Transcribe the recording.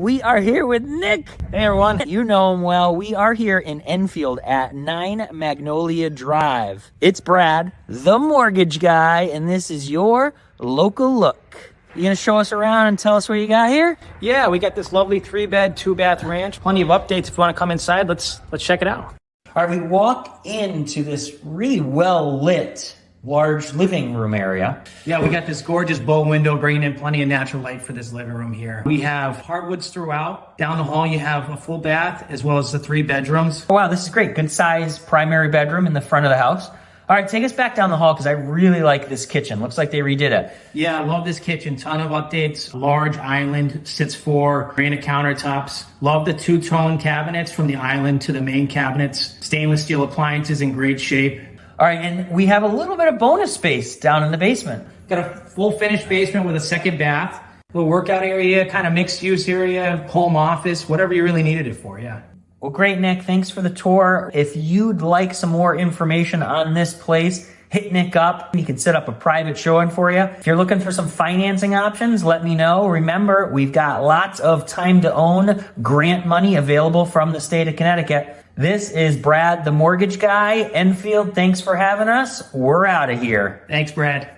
We are here with Nick. Hey everyone. You know him well. We are here in Enfield at 9 Magnolia Drive. It's Brad, the mortgage guy, and this is your local look. You gonna show us around and tell us what you got here? Yeah, we got this lovely 3-bed, 2-bath ranch. Plenty of updates. If you want to come inside, let's check it out. All right, we walk into this really well-lit large living room area. Yeah, we got this gorgeous bow window bringing in plenty of natural light for this living room here. We have hardwoods throughout. Down the hall, you have a full bath as well as the 3 bedrooms. Oh, wow, this is great. Good size primary bedroom in the front of the house. All right, take us back down the hall because I really like this kitchen. Looks like they redid it. Yeah, I love this kitchen. Ton of updates. Large island, sits 4 granite countertops. Love the 2-tone cabinets from the island to the main cabinets. Stainless steel appliances in great shape. All right, and we have a little bit of bonus space down in the basement. Got a full finished basement with a 2nd bath. Little workout area, kind of mixed use area, home office, whatever you really needed it for, yeah. Well, great, Nick. Thanks for the tour. If you'd like some more information on this place, hit Nick up. He can set up a private showing for you. If you're looking for some financing options, let me know. Remember, we've got lots of time to own grant money available from the state of Connecticut. This is Brad, the mortgage guy. Enfield, thanks for having us. We're out of here. Thanks, Brad.